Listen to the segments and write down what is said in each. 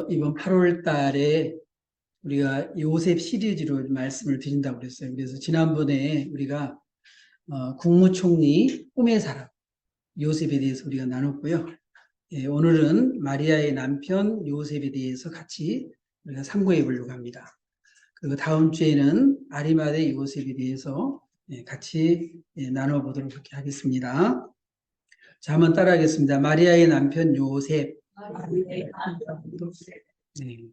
이번 8월 달에 우리가 요셉 시리즈로 말씀을 드린다고 그랬어요. 그래서 지난번에 우리가 국무총리 꿈의 사람 요셉에 대해서 우리가 나눴고요. 예, 오늘은 마리아의 남편 요셉에 대해서 같이 우리가 상고해 보려고 합니다. 그리고 다음 주에는 아리마대 요셉에 대해서 같이 나눠보도록 하겠습니다. 자, 한번 따라하겠습니다. 마리아의 남편 요셉. 네.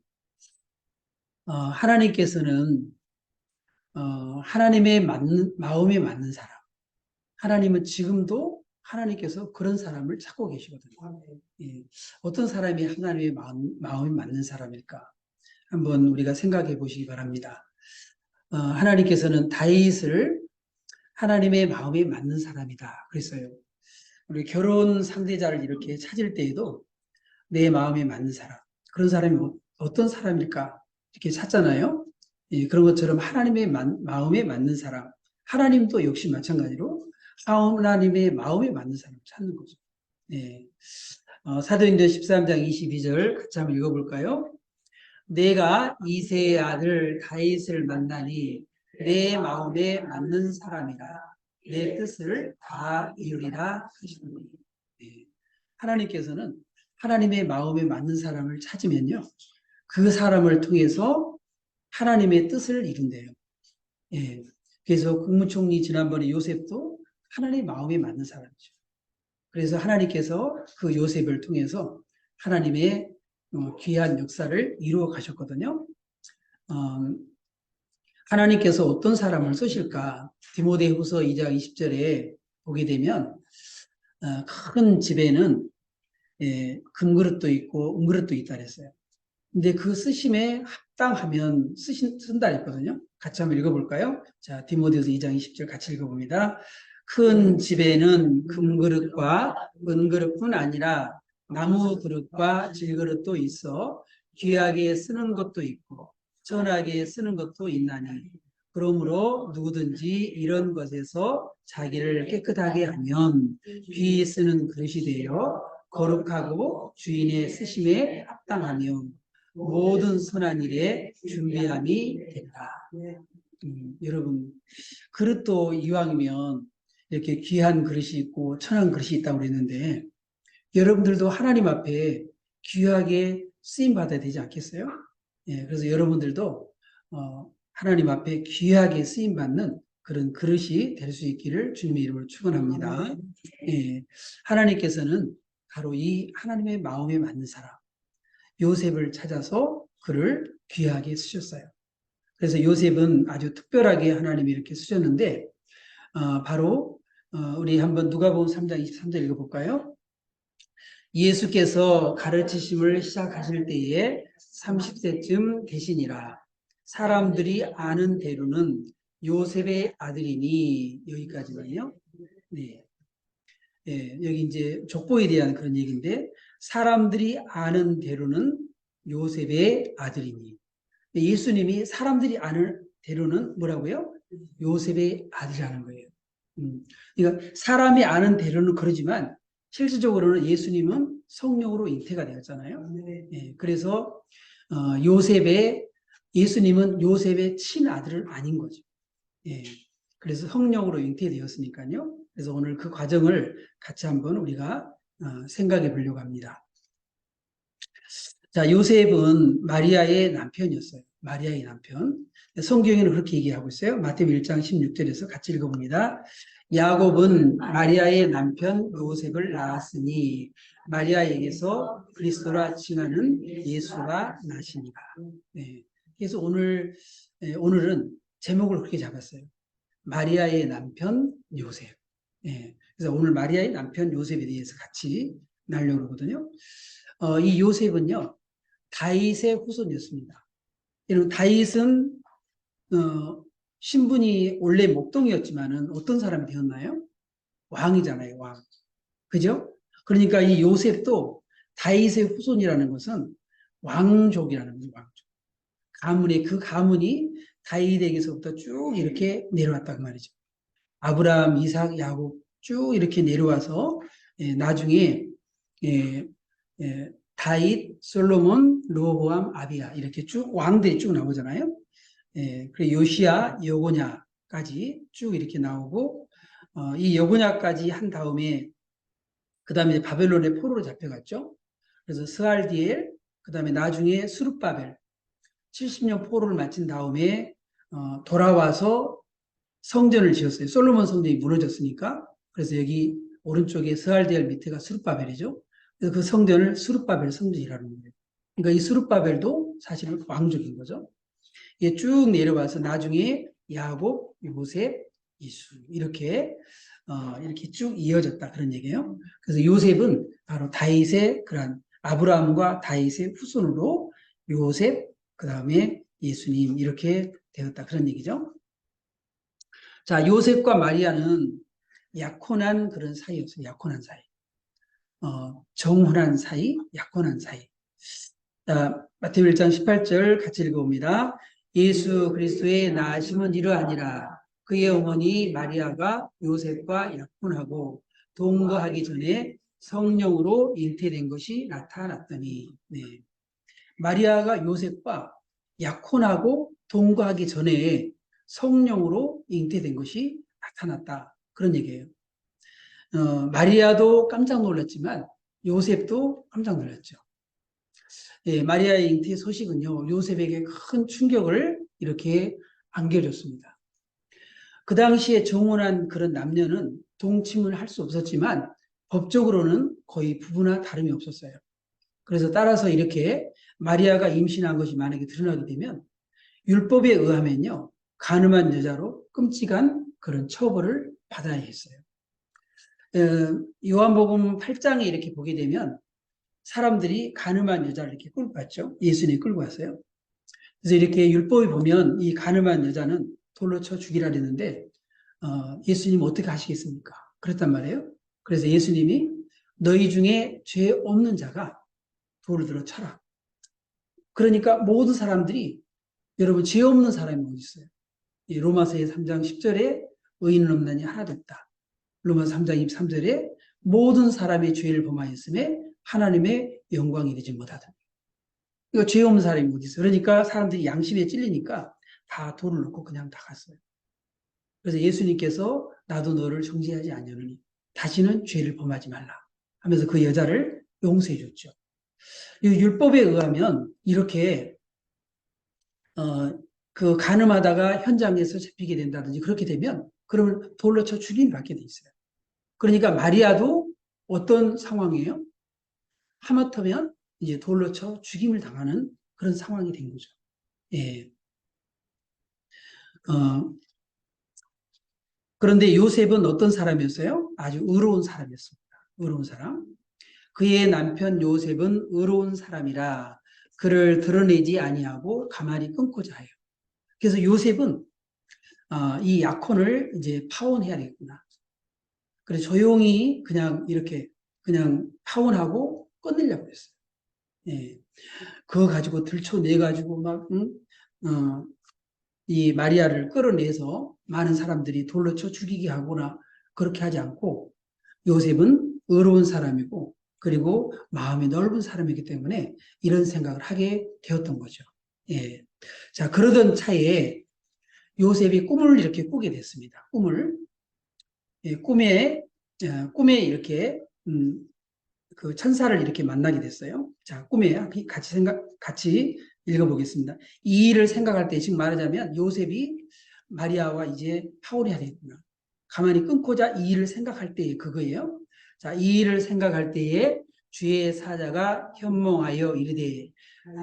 하나님께서는 하나님의 마음에 맞는 사람, 하나님은 지금도 하나님께서 그런 사람을 찾고 계시거든요. 예. 어떤 사람이 하나님의 마음에 맞는 사람일까? 한번 우리가 생각해 보시기 바랍니다. 하나님께서는 다윗을 하나님의 마음에 맞는 사람이다 그랬어요. 우리 결혼 상대자를 이렇게 찾을 때에도 내 마음에 맞는 사람, 그런 사람이 어떤 사람일까 이렇게 찾잖아요. 예, 그런 것처럼 하나님의 마음에 맞는 사람, 하나님도 역시 마찬가지로 하나님의 마음에 맞는 사람을 찾는 거죠. 예. 사도행전 13장 22절 같이 한번 읽어볼까요? 내가 이새의 아들 다윗을 만나니 내 마음에 맞는 사람이라 내 뜻을 다 이루리라 하시더니. 예. 하나님께서는 하나님의 마음에 맞는 사람을 찾으면요, 그 사람을 통해서 하나님의 뜻을 이룬대요. 예. 그래서 국무총리 지난번에 요셉도 하나님의 마음에 맞는 사람이죠. 그래서 하나님께서 그 요셉을 통해서 하나님의 귀한 역사를 이루어 가셨거든요. 하나님께서 어떤 사람을 쓰실까? 디모데후서 2장 20절에 보게 되면 큰 집에는 금그릇도 있고 은그릇도 있다 그랬어요. 근데 그 쓰심에 합당하면 쓴다 했거든요. 같이 한번 읽어볼까요? 자, 디모데후서 2장 20절 같이 읽어봅니다. 큰 집에는 금그릇과 은그릇뿐 아니라 나무 그릇과 질그릇도 있어 귀하게 쓰는 것도 있고 천하게 쓰는 것도 있나니 그러므로 누구든지 이런 것에서 자기를 깨끗하게 하면 귀히 쓰는 그릇이 되어 거룩하고 주인의 쓰심에 합당하며 모든 선한 일에 준비함이 된다. 여러분, 그릇도 이왕이면 이렇게 귀한 그릇이 있고 천한 그릇이 있다고 그랬는데 여러분들도 하나님 앞에 귀하게 쓰임 받아야 되지 않겠어요? 예, 그래서 여러분들도 하나님 앞에 귀하게 쓰임 받는 그런 그릇이 될 수 있기를 주님의 이름으로 축원합니다. 예, 하나님께서는 바로 이 하나님의 마음에 맞는 사람 요셉을 찾아서 그를 귀하게 쓰셨어요. 그래서 요셉은 아주 특별하게 하나님이 이렇게 쓰셨는데 바로 우리 한번 누가복음 3장 23절 읽어볼까요? 예수께서 가르치심을 시작하실 때에 30세쯤 되시니라. 사람들이 아는 대로는 요셉의 아들이니. 여기까지는요. 네. 예, 여기 이제 족보에 대한 그런 얘기인데 사람들이 아는 대로는 요셉의 아들이니. 예수님이 사람들이 아는 대로는 뭐라고요? 요셉의 아들이라는 거예요. 그러니까 사람이 아는 대로는 그러지만 실질적으로는 예수님은 성령으로 잉태가 되었잖아요. 예, 그래서 예수님은 요셉의 친아들은 아닌 거죠. 예, 그래서 성령으로 잉태되었으니까요. 그래서 오늘 그 과정을 같이 한번 우리가 생각해 보려고 합니다. 자, 요셉은 마리아의 남편이었어요. 마리아의 남편. 성경에는 그렇게 얘기하고 있어요. 마태복음 1장 16절에서 같이 읽어봅니다. 야곱은 마리아의 남편 요셉을 낳았으니 마리아에게서 그리스도라 칭하는 예수가 나시니라. 네. 그래서 오늘은 제목을 그렇게 잡았어요. 마리아의 남편 요셉. 네. 그래서 오늘 마리아의 남편 요셉에 대해서 같이 나누려고 그러거든요. 이 요셉은요, 다윗의 후손이었습니다. 여러분, 다윗은 신분이 원래 목동이었지만은 어떤 사람이 되었나요? 왕이잖아요, 왕. 그죠? 그러니까 이 요셉도 다윗의 후손이라는 것은 왕족이라는 거죠, 왕족. 그 가문이 다윗에게서부터 쭉 이렇게 내려왔단 말이죠. 아브라함, 이삭, 야곱 쭉 이렇게 내려와서 나중에 다윗, 솔로몬, 르호보암, 아비야 이렇게 쭉 왕들이 쭉 나오잖아요. 예, 그리고 요시야, 여고냐까지 쭉 이렇게 나오고 이 여고냐까지 한 다음에 그 다음에 바벨론의 포로로 잡혀갔죠. 그래서 스알디엘, 그 다음에 나중에 스룹바벨 70년 포로를 마친 다음에 돌아와서 성전을 지었어요. 솔로몬 성전이 무너졌으니까. 그래서 여기 오른쪽에 스알디엘 밑에가 스룹바벨이죠. 그래서 그 성전을 스룹바벨 성전이라는 거예요. 그러니까 이 스룹바벨도 사실은 왕족인 거죠. 이게 쭉 내려와서 나중에 야곱, 요셉, 이수 이렇게 이렇게 쭉 이어졌다 그런 얘기예요. 그래서 요셉은 바로 다윗의 그런 아브라함과 다윗의 후손으로 요셉 그 다음에 예수님 이렇게 되었다 그런 얘기죠. 자, 요셉과 마리아는 약혼한 그런 사이였어요. 약혼한 사이. 정혼한 사이, 약혼한 사이. 자, 마태복음 1장 18절 같이 읽어봅니다. 예수 그리스도의 낳으심은 이러하니라. 그의 어머니 마리아가 요셉과 약혼하고 동거하기 전에 성령으로 잉태된 것이 나타났더니. 네. 마리아가 요셉과 약혼하고 동거하기 전에 성령으로 잉태된 것이 나타났다. 그런 얘기예요. 마리아도 깜짝 놀랐지만 요셉도 깜짝 놀랐죠. 예, 마리아의 잉태 소식은요, 요셉에게 큰 충격을 이렇게 안겨줬습니다. 그 당시에 정혼한 그런 남녀는 동침을 할 수 없었지만 법적으로는 거의 부부나 다름이 없었어요. 그래서 따라서 이렇게 마리아가 임신한 것이 만약에 드러나게 되면 율법에 의하면요, 간음한 여자로 끔찍한 그런 처벌을 받아야 했어요. 요한복음 8장에 이렇게 보게 되면 사람들이 간음한 여자를 이렇게 끌고 갔죠. 예수님이 끌고 왔어요. 그래서 이렇게 율법에 보면 이 간음한 여자는 돌로 쳐 죽이라 그랬는데 예수님 어떻게 하시겠습니까? 그랬단 말이에요. 그래서 예수님이 너희 중에 죄 없는 자가 돌을 들어 쳐라. 그러니까 모든 사람들이 여러분 죄 없는 사람이 어디 있어요? 이 로마서의 3장 10절에 의인은 없나니 하나도 없다. 로마서 3장 23절에 모든 사람의 죄를 범하였음에 하나님의 영광이 이르지 못하다. 이거 죄 없는 사람이 어디 있어요? 그러니까 사람들이 양심에 찔리니까 다 돌을 놓고 그냥 다 갔어요. 그래서 예수님께서 나도 너를 정죄하지 아니하노니 다시는 죄를 범하지 말라 하면서 그 여자를 용서해 줬죠. 이 율법에 의하면 이렇게 그 간음하다가 현장에서 잡히게 된다든지 그렇게 되면 그러면 돌로 쳐 죽임 받게 돼 있어요. 그러니까 마리아도 어떤 상황이에요? 하마터면 이제 돌로 쳐 죽임을 당하는 그런 상황이 된 거죠. 예. 그런데 요셉은 어떤 사람이었어요? 아주 의로운 사람이었습니다. 의로운 사람. 그의 남편 요셉은 의로운 사람이라 그를 드러내지 아니하고 가만히 끊고자 해요. 그래서 요셉은 이 약혼을 이제 파혼해야 되겠구나. 그래서 조용히 그냥 이렇게 그냥 파혼하고 끊으려고 했어요. 예. 그거 가지고 들춰내가지고 막, 이 마리아를 끌어내서 많은 사람들이 돌로 쳐 죽이게 하거나 그렇게 하지 않고 요셉은 의로운 사람이고 그리고 마음이 넓은 사람이기 때문에 이런 생각을 하게 되었던 거죠. 예. 자, 그러던 차에 요셉이 꿈을 이렇게 꾸게 됐습니다. 꿈을. 예, 꿈에 이렇게, 그 천사를 이렇게 만나게 됐어요. 자, 꿈에 같이 읽어보겠습니다. 이 일을 생각할 때, 지금 말하자면 요셉이 마리아와 이제 파혼해야 되겠구나. 가만히 끊고자 이 일을 생각할 때에 그거예요. 자, 이 일을 생각할 때에 주의 사자가 현몽하여 이르되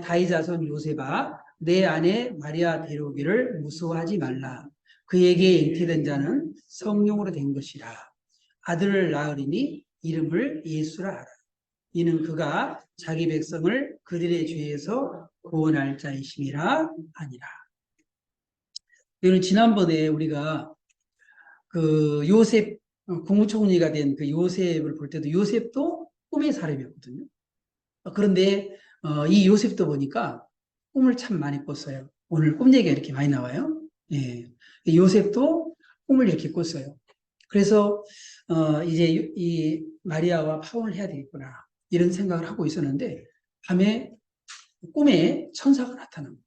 다윗 자손 요셉아 내 아내 마리아 데려오기를 무서워하지 말라. 그에게 잉태된 자는 성령으로 된 것이라. 아들을 낳으리니 이름을 예수라 하라. 이는 그가 자기 백성을 그들의 죄에서 구원할 자이심이라 아니라. 이는 지난번에 우리가 그 요셉 국무총리가 된 그 요셉을 볼 때도 요셉도 꿈의 사람이었거든요. 그런데 이 요셉도 보니까 꿈을 참 많이 꿨어요. 오늘 꿈 얘기가 이렇게 많이 나와요. 예. 요셉도 꿈을 이렇게 꿨어요. 그래서 이제 이 마리아와 파혼을 해야 되겠구나 이런 생각을 하고 있었는데 밤에 꿈에 천사가 나타납니다.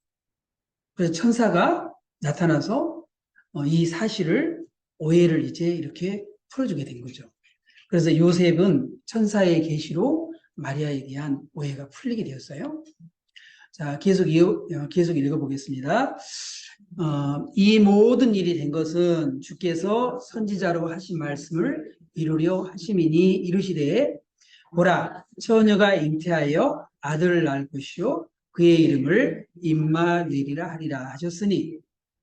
그래서 천사가 나타나서 이 사실을 오해를 이제 이렇게 풀어주게 된 거죠. 그래서 요셉은 천사의 계시로 마리아에 대한 오해가 풀리게 되었어요. 자, 계속 읽어보겠습니다. 이 모든 일이 된 것은 주께서 선지자로 하신 말씀을 이루려 하심이니 이르시되 보라 처녀가 잉태하여 아들을 낳을 것이요 그의 이름을 임마누엘이라 하리라 하셨으니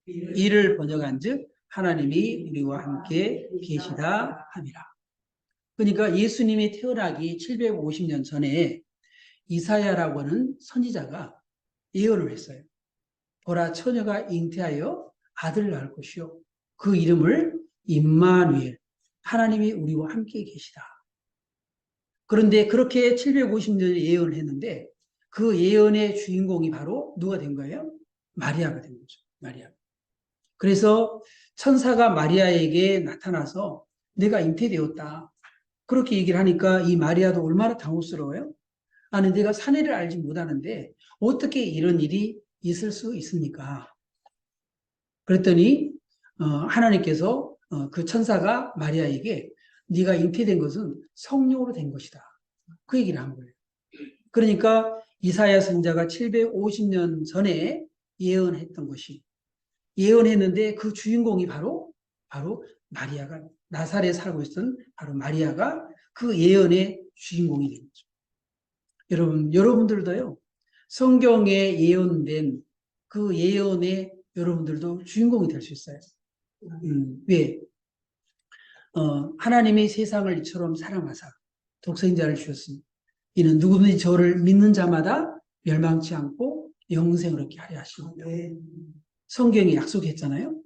이를 번역한즉 하나님이 우리와 함께 계시다 함이라. 그러니까 예수님이 태어나기 750년 전에 이사야라고 하는 선지자가 예언을 했어요. 보라 처녀가 잉태하여 아들을 낳을 것이요 그 이름을 임마누엘 하나님이 우리와 함께 계시다. 그런데 그렇게 750년을 예언을 했는데 그 예언의 주인공이 바로 누가 된 거예요? 마리아가 된 거죠. 마리아. 그래서 천사가 마리아에게 나타나서 내가 잉태되었다. 그렇게 얘기를 하니까 이 마리아도 얼마나 당혹스러워요? 아니 내가 사내를 알지 못하는데 어떻게 이런 일이 있을 수 있습니까? 그랬더니 하나님께서 그 천사가 마리아에게 네가 잉태된 것은 성령으로 된 것이다. 그 얘기를 한 거예요. 그러니까 이사야 선지자가 750년 전에 예언했던 것이 예언했는데 그 주인공이 바로 마리아가 나사렛에 살고 있었던 바로 마리아가 그 예언의 주인공이 된 거죠. 여러분들도요. 성경에 예언된 그 예언의 여러분들도 주인공이 될 수 있어요. 왜? 하나님이 세상을 이처럼 사랑하사 독생자를 주셨으니 이는 누구든지 저를 믿는 자마다 멸망치 않고 영생을 얻게 하려 하십니다. 성경이 약속했잖아요.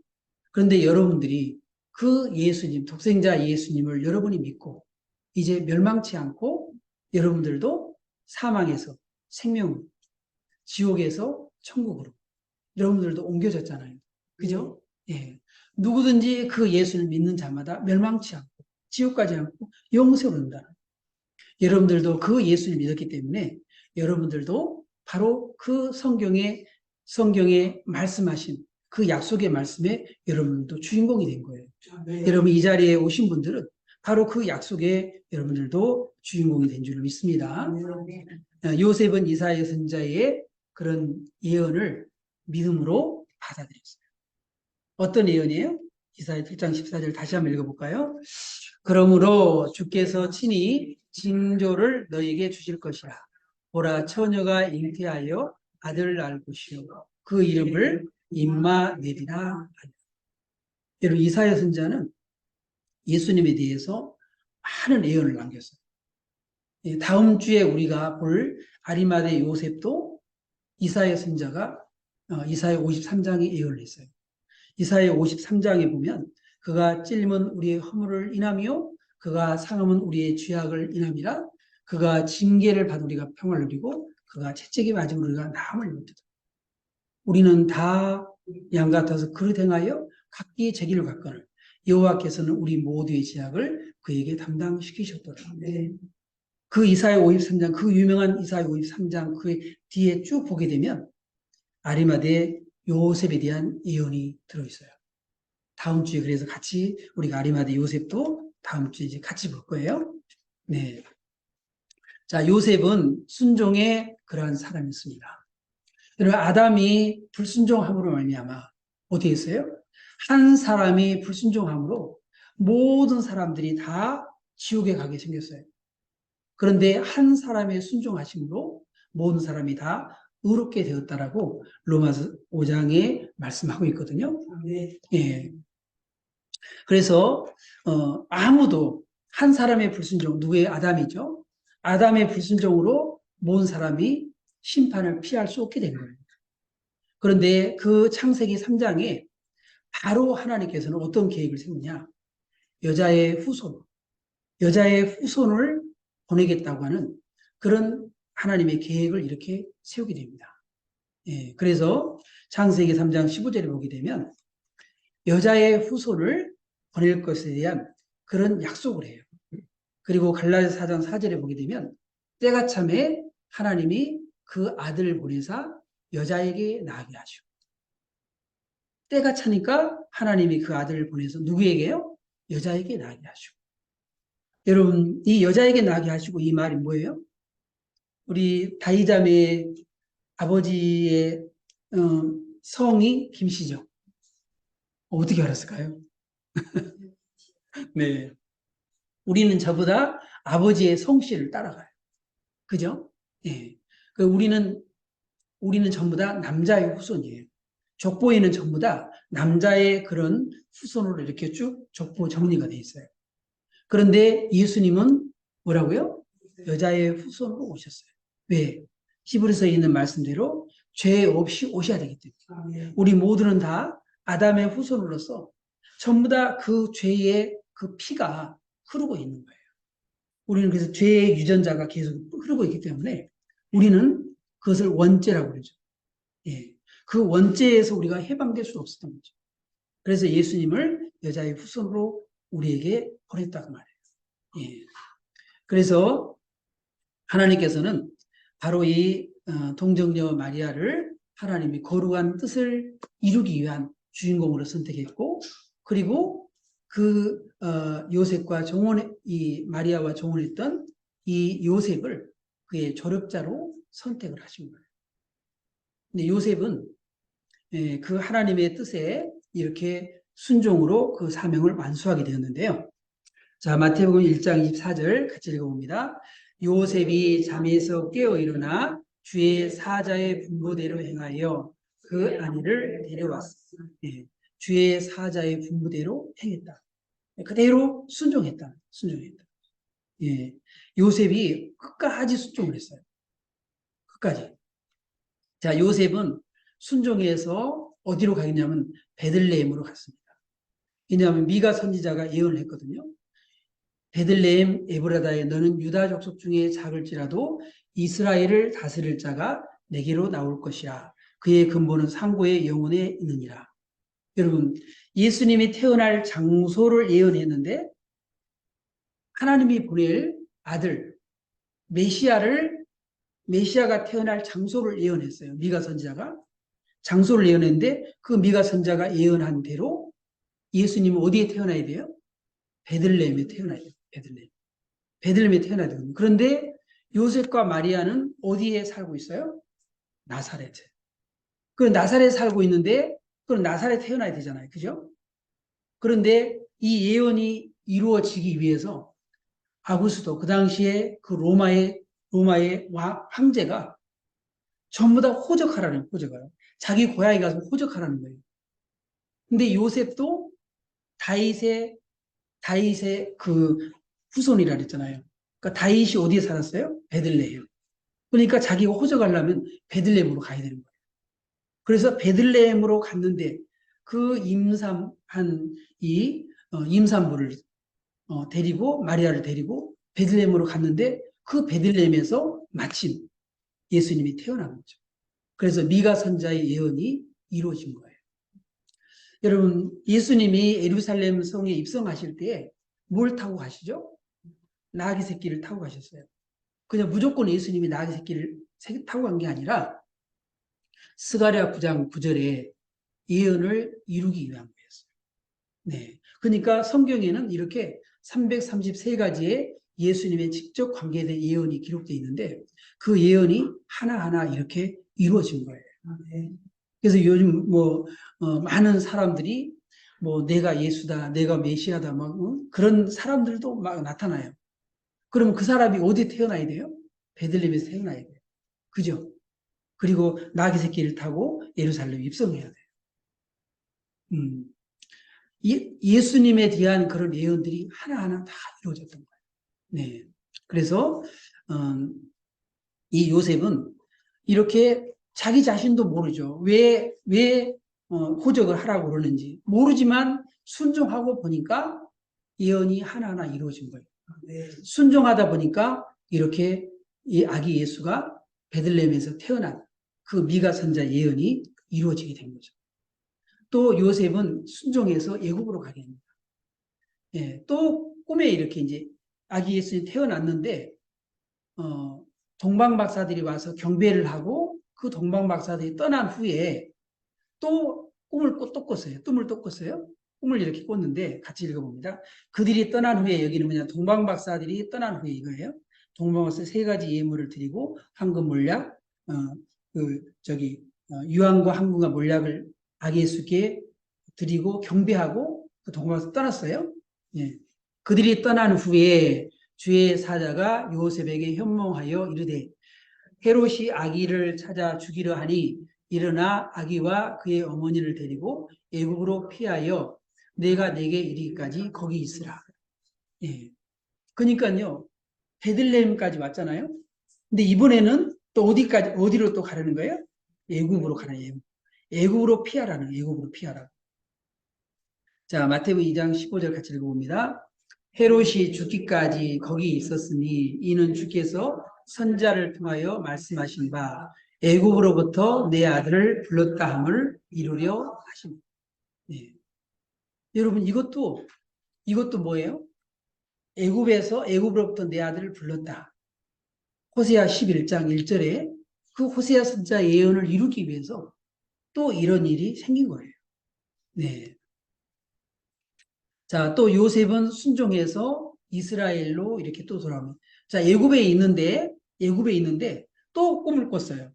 그런데 여러분들이 그 예수님, 독생자 예수님을 여러분이 믿고 이제 멸망치 않고 여러분들도 사망에서 생명, 지옥에서 천국으로 여러분들도 옮겨졌잖아요. 그죠? 예. 누구든지 그 예수를 믿는 자마다 멸망치 않고 지옥 가지 않고 영생을 얻는다. 여러분들도 그 예수를 믿었기 때문에 여러분들도 바로 그 성경에 말씀하신 그 약속의 말씀에 여러분들도 주인공이 된 거예요. 네. 여러분 이 자리에 오신 분들은 바로 그 약속에 여러분들도 주인공이 된 줄 믿습니다. 네. 요셉은 이사야 선지자의 그런 예언을 믿음으로 받아들였어요. 어떤 예언이에요? 이사야 7장 14절 다시 한번 읽어볼까요? 그러므로 주께서 친히 징조를 너에게 주실 것이라. 보라 처녀가 잉태하여 아들을 낳을 것이요 그 이름을 임마누엘이라 하리라. 여러분 이사야 선지자는 예수님에 대해서 많은 예언을 남겼어요. 다음 주에 우리가 볼 아리마대 요셉도 이사야 선지자가 이사야 53장에 예언을 했어요. 이사야 53장에 보면 그가 찔림은 우리의 허물을 인하며 그가 상함은 우리의 죄악을 인함이라. 그가 징계를 받은 우리가 평화를 누리고 그가 채찍에 맞은 우리가 나음을 입었다. 우리는 다 양 같아서 그릇 행하여 각기 제 길을 갔거늘 여호와께서는 우리 모두의 죄악을 그에게 담당시키셨더라. 네. 그 이사야 53장 그 유명한 이사야 53장 그 뒤에 쭉 보게 되면 아리마대 요셉에 대한 예언이 들어있어요. 다음 주에 그래서 같이 우리가 아리마대 요셉도 다음 주에 이제 같이 볼 거예요. 네. 자, 요셉은 순종의 그러한 사람이었습니다. 여러분, 아담이 불순종함으로 말미암아 어떻게 했어요? 한 사람이 불순종함으로 모든 사람들이 다 지옥에 가게 생겼어요. 그런데 한 사람의 순종하심으로 모든 사람이 다 의롭게 되었다라고 로마서 5장에 말씀하고 있거든요. 네. 예. 그래서 아무도 한 사람의 불순종, 누구의 아담이죠? 아담의 불순종으로 모든 사람이 심판을 피할 수 없게 된 거예요. 그런데 그 창세기 3장에 바로 하나님께서는 어떤 계획을 세우냐? 여자의 후손을 보내겠다고 하는 그런 하나님의 계획을 이렇게 세우게 됩니다. 예, 그래서 창세기 3장 15절에 보게 되면 여자의 후손을 보낼 것에 대한 그런 약속을 해요. 그리고 갈라디아서 4장 4절에 보게 되면 때가 참에 하나님이 그 아들을 보내사 여자에게 낳게 하시고, 때가 차니까 하나님이 그 아들을 보내서 누구에게요? 여자에게 낳게 하시고. 여러분, 이 여자에게 낳게 하시고 이 말이 뭐예요? 우리 다이자매의 아버지의 성이 김씨죠. 어떻게 알았을까요? 네. 우리는 저보다 아버지의 성씨를 따라가요. 그죠? 예. 우리는 전부 다 남자의 후손이에요. 족보에는 전부 다 남자의 그런 후손으로 이렇게 쭉 족보 정리가 돼 있어요. 그런데 예수님은 뭐라고요? 여자의 후손으로 오셨어요. 왜? 히브리서에 있는 말씀대로 죄 없이 오셔야 되기 때문에. 우리 모두는 다 아담의 후손으로서 전부 다 그 죄의 그 피가 흐르고 있는 거예요. 우리는 그래서 죄의 유전자가 계속 흐르고 있기 때문에 우리는 그것을 원죄라고 그러죠. 예. 그 원죄에서 우리가 해방될 수 없었던 거죠. 그래서 예수님을 여자의 후손으로 우리에게 보냈다고 말해요. 예. 그래서 하나님께서는 바로 이 동정녀 마리아를 하나님이 거룩한 뜻을 이루기 위한 주인공으로 선택했고, 그리고 그 요셉과 이 마리아와 정혼했던 이 요셉을 그의 조력자로 선택을 하신 거예요. 근데 요셉은 그 하나님의 뜻에 이렇게 순종으로 그 사명을 완수하게 되었는데요. 자, 마태복음 1장 24절 같이 읽어봅니다. 요셉이 잠에서 깨어 일어나 주의 사자의 분부대로 행하여 그 아내를 데려왔습니다. 예, 주의 사자의 분부대로 행했다. 그대로 순종했다. 예, 요셉이 끝까지 순종을 했어요. 끝까지. 자, 요셉은 순종해서 어디로 가겠냐면 베들레헴으로 갔습니다. 왜냐하면 미가 선지자가 예언을 했거든요. 베들레헴 에브라다에 너는 유다 족속 중에 작을지라도 이스라엘을 다스릴 자가 내게로 나올 것이라. 그의 근본은 상고의 영혼에 있느니라. 여러분, 예수님이 태어날 장소를 예언했는데 하나님이 보낼 아들 메시아가 태어날 장소를 예언했어요. 미가 선지자가 장소를 예언했는데 그 미가 선지자가 예언한 대로 예수님은 어디에 태어나야 돼요? 베들레헴에 태어나야 돼요. 베들레헴에 태어나야 되거든요. 그런데 요셉과 마리아는 어디에 살고 있어요? 나사렛에. 그 나사렛에 살고 있는데 그럼 나사렛에 태어나야 되잖아요. 그죠? 그런데 이 예언이 이루어지기 위해서 아구스도 그 당시에 그 로마의 황제가 전부 다 호적하라는 호적을. 자기 고향에 가서 호적하라는 거예요. 근데 요셉도 다윗의 그 후손이라 그랬잖아요. 그러니까 다윗이 어디에 살았어요? 베들레헴. 그러니까 자기가 호적하려면 베들레헴으로 가야 되는 거예요. 그래서 베들레헴으로 갔는데 그 임산부를 데리고 마리아를 데리고 베들레헴으로 갔는데 그 베들레헴에서 마침 예수님이 태어난 거죠. 그래서 미가 선자의 예언이 이루어진 거예요. 여러분, 예수님이 예루살렘 성에 입성하실 때 뭘 타고 가시죠? 나귀 새끼를 타고 가셨어요. 그냥 무조건 예수님이 나귀 새끼를 타고 간 게 아니라 스가랴 9장 9절에 예언을 이루기 위한 거였어요. 네. 그러니까 성경에는 이렇게 333가지의 예수님의 직접 관계된 예언이 기록되어 있는데 그 예언이 하나하나 이렇게 이루어진 거예요. 그래서 요즘 많은 사람들이 내가 예수다, 내가 메시아다, 그런 사람들도 막 나타나요. 그러면 그 사람이 어디 태어나야 돼요? 베들레헴에서 태어나야 돼요. 그죠? 그리고 나귀 새끼를 타고 예루살렘에 입성해야 돼요. 예수님에 대한 그런 예언들이 하나하나 다 이루어졌던 거예요. 네. 그래서 이 요셉은 이렇게 자기 자신도 모르죠. 왜 호적을 하라고 그러는지 모르지만 순종하고 보니까 예언이 하나하나 이루어진 거예요. 순종하다 보니까 이렇게 이 아기 예수가 베들레헴에서 태어난 그 미가 선자 예언이 이루어지게 된 거죠. 또 요셉은 순종해서 애굽으로 가게 됩니다. 또 꿈에 이렇게 이제 아기 예수님이 태어났는데 동방박사들이 와서 경배를 하고 그 동방박사들이 떠난 후에 또 꿈을 또 꿨어요. 꿈을 또 꿨어요. 꿈을 이렇게 꿨는데 같이 읽어봅니다. 그들이 떠난 후에 여기는 뭐냐 동방박사들이 떠난 후에 이거예요. 동방박사 세 가지 예물을 드리고 황금 몰약, 유황과 황금과 몰약을 아기 예수께 드리고 경배하고 그 동방박사 떠났어요. 예. 그들이 떠난 후에 주의 사자가 요셉에게 현몽하여 이르되 헤롯이 아기를 찾아 죽이려 하니 일어나 아기와 그의 어머니를 데리고 애굽으로 피하여 내가 내게 이르기까지 거기 있으라. 예. 그러니까요. 베들레헴까지 왔잖아요. 근데 이번에는 또 어디로 또 가려는 거예요? 애굽으로 가는 애굽. 애굽으로 피하라는 애굽으로 피하라고. 자, 마태복음 2장 15절 같이 읽어봅니다. 헤롯이 죽기까지 거기 있었으니 이는 주께서 선자를 통하여 말씀하신 바 애굽으로부터 내 아들을 불렀다 함을 이루려 하십니다. 네. 여러분 이것도 뭐예요? 애굽으로부터 내 아들을 불렀다. 호세아 11장 1절에 그 호세아 선자 예언을 이루기 위해서 또 이런 일이 생긴 거예요. 네. 자, 또 요셉은 순종해서 이스라엘로 이렇게 또 돌아옵니다. 자, 애굽에 있는데 또 꿈을 꿨어요.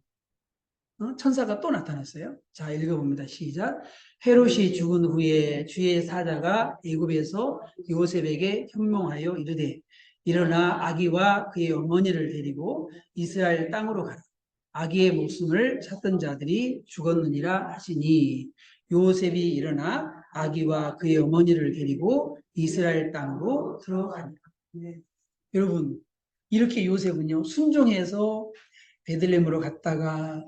천사가 또 나타났어요. 자, 읽어봅니다. 시작. 헤롯이 죽은 후에 주의 사자가 애굽에서 요셉에게 현몽하여 이르되 일어나 아기와 그의 어머니를 데리고 이스라엘 땅으로 가라. 아기의 목숨을 찾던 자들이 죽었느니라 하시니 요셉이 일어나 아기와 그의 어머니를 데리고 이스라엘 땅으로 들어갑니다. 네. 여러분 이렇게 요셉은요 순종해서 베들레헴으로 갔다가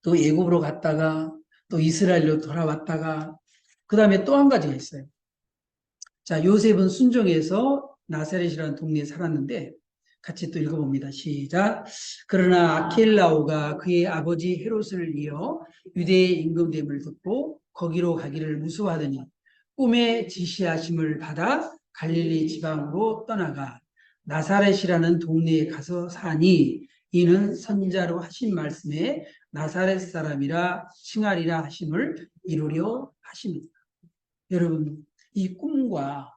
또 애굽으로 갔다가 또 이스라엘로 돌아왔다가 그 다음에 또 한 가지가 있어요. 자, 요셉은 순종해서 나사렛이라는 동네에 살았는데 같이 또 읽어봅니다. 시작. 그러나 아켈라오가 그의 아버지 헤롯을 이어 유대에 임금됨을 듣고 거기로 가기를 무수하더니 꿈에 지시하심을 받아 갈릴리 지방으로 떠나가 나사렛이라는 동네에 가서 사니 이는 선지자로 하신 말씀에 나사렛 사람이라 칭하리라 하심을 이루려 하십니다. 여러분 이 꿈과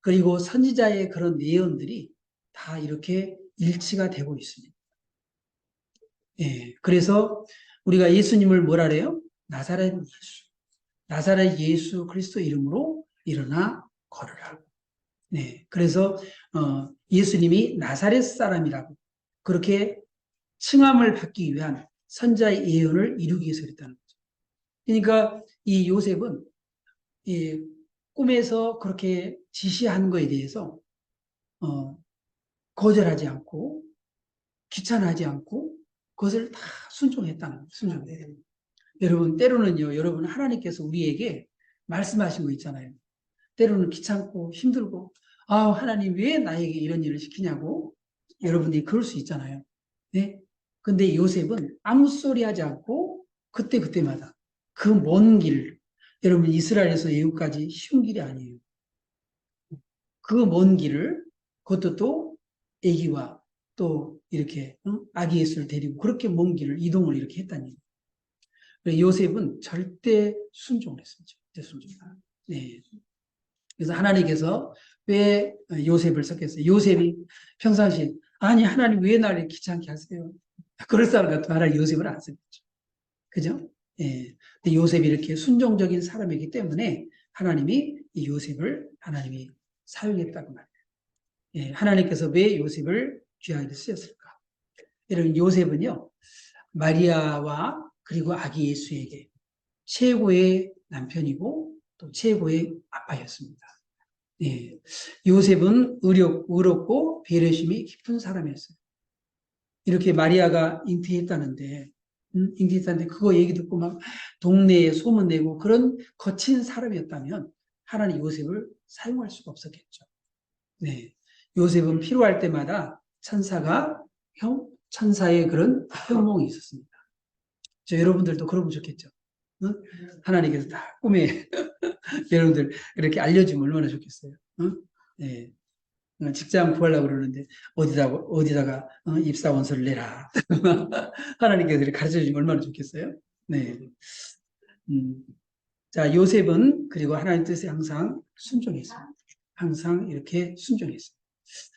그리고 선지자의 그런 예언들이 다 이렇게 일치가 되고 있습니다. 예, 그래서 우리가 예수님을 뭐라 그래요? 나사렛 예수 그리스도 이름으로 일어나 걸으라. 네, 그래서 예수님이 나사렛 사람이라고 그렇게 칭함을 받기 위한 선자의 예언을 이루기 위해서 그랬다는 거죠. 그러니까 이 요셉은 이 꿈에서 그렇게 지시한 거에 대해서 거절하지 않고 귀찮아하지 않고 그것을 다 순종했다는 거예요. 순종해요. 여러분 때로는요. 여러분 하나님께서 우리에게 말씀하신 거 있잖아요. 때로는 귀찮고 힘들고 아 하나님 왜 나에게 이런 일을 시키냐고 여러분들이 그럴 수 있잖아요. 네? 근데 요셉은 아무 소리 하지 않고 그때마다 그 먼 길, 여러분 이스라엘에서 애굽까지 쉬운 길이 아니에요. 그 먼 길을 그것도 또 아기와 또 이렇게 아기 예수를 데리고 그렇게 먼 길을 이동을 이렇게 했다니. 요셉은 절대 순종을 했습니다. 절대 순종. 네. 그래서 하나님께서 왜 요셉을 썼겠어요? 요셉이 평상시에 아니 하나님 왜 나를 귀찮게 하세요? 그럴 사람 같으면 하나님 요셉을 안 쓰겠죠. 그죠? 예. 근데 요셉이 이렇게 순종적인 사람이기 때문에 하나님이 이 요셉을 하나님이 사용했다고 말해요. 예. 하나님께서 왜 요셉을 귀하게 쓰셨을까? 여러분 요셉은요 마리아와 그리고 아기 예수에게 최고의 남편이고 또 최고의 아빠였습니다. 예. 요셉은 의롭고 배려심이 깊은 사람이었어요. 이렇게 마리아가 잉태했다는데 그거 얘기 듣고 막 동네에 소문내고 그런 거친 사람이었다면 하나님 요셉을 사용할 수가 없었겠죠. 네. 요셉은 필요할 때마다 천사의 그런 현몽이 있었습니다. 여러분들도 그러면 좋겠죠. 응? 하나님께서 다 꿈에 여러분들 이렇게 알려주면 얼마나 좋겠어요. 응? 네. 직장 구하려고 그러는데 어디다가 입사 원서를 내라. 하나님께서 이렇게 가르쳐 주시면 얼마나 좋겠어요? 네. 음. 자, 요셉은 그리고 하나님 뜻에 항상 순종했습니다. 항상 이렇게 순종했습니다.